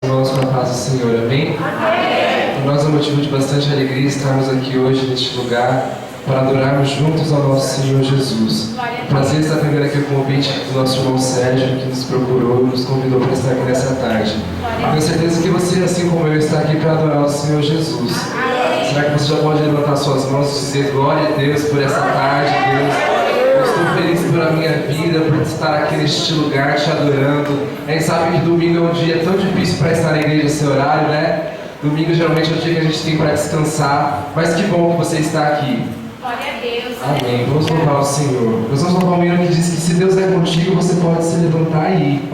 Irmãos, com a paz do Senhor, amém? Amém. Para nós é um motivo de bastante alegria estarmos aqui hoje neste lugar para adorarmos juntos ao nosso Senhor Jesus. Prazer estar atendendo aqui o convite do nosso irmão Sérgio, que nos procurou e nos convidou para estar aqui nessa tarde. Tenho certeza que você, assim como eu, está aqui para adorar o Senhor Jesus. Será que você já pode levantar suas mãos e dizer glória a Deus por essa tarde, Deus? Eu estou feliz pela minha vida, por estar aqui neste lugar te adorando. A gente sabe que domingo é um dia tão difícil para estar na igreja nesse horário, né? Domingo geralmente é o dia que a gente tem para descansar. Mas que bom que você está aqui. Glória a Deus. Amém. Vamos louvar o Senhor. Nós vamos louvar um hino que diz que se Deus é contigo, você pode se levantar e ir.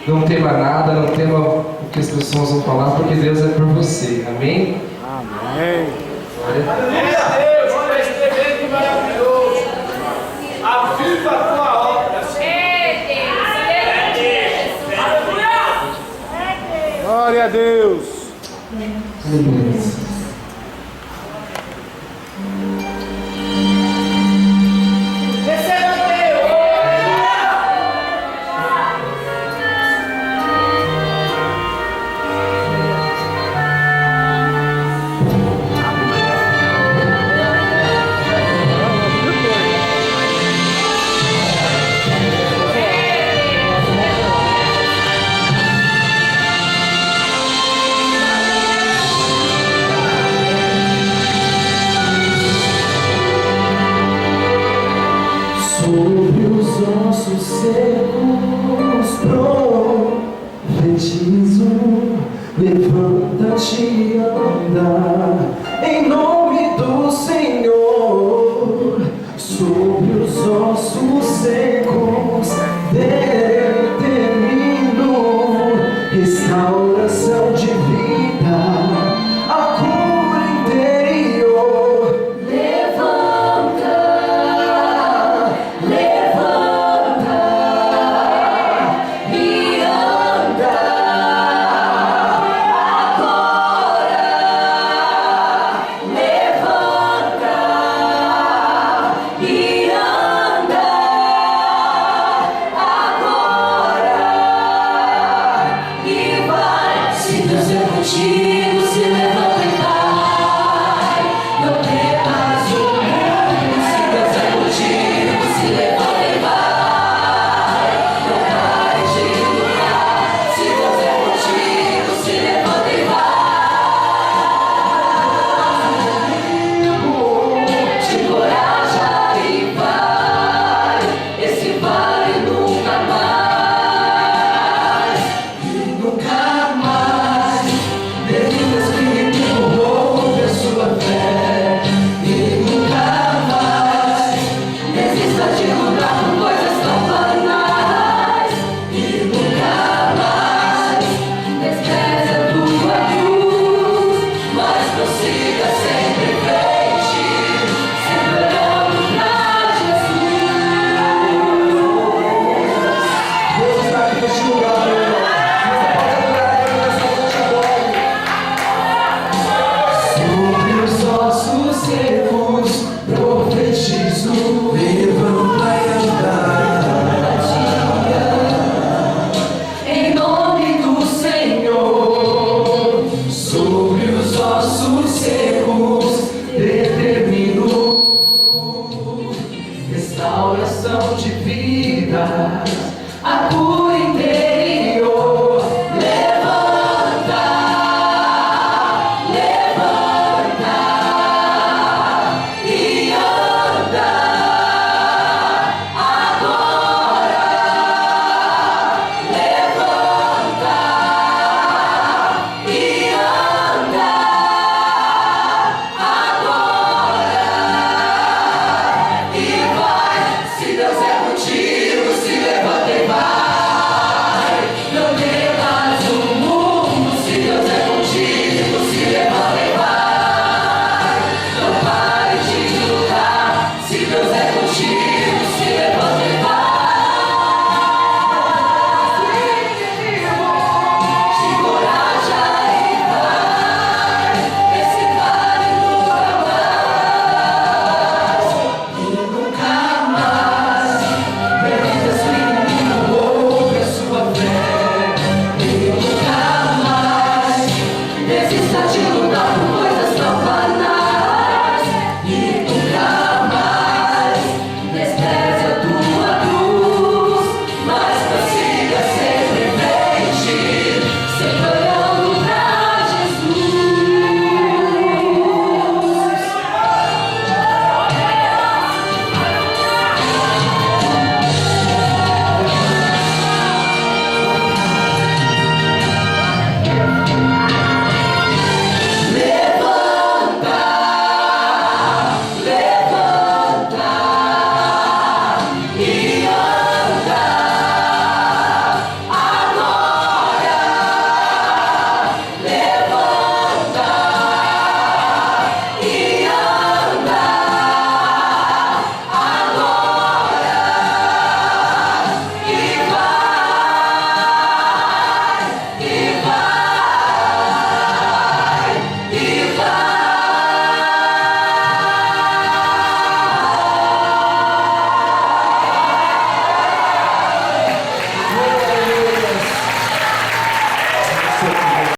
Não tema nada, não tema o que as pessoas vão falar, porque Deus é por você. Amém? Amém. Glória a Deus. Glória a Deus, olha esse evento maravilhoso. Aviva a tua obra. Glória a Deus. Aleluia. Sobre os ossos secos profetizo, levanta-te e anda, em nome do Senhor. Sobre os ossos secos determino restauração de vida, a cura interior. Se Deus é contigo,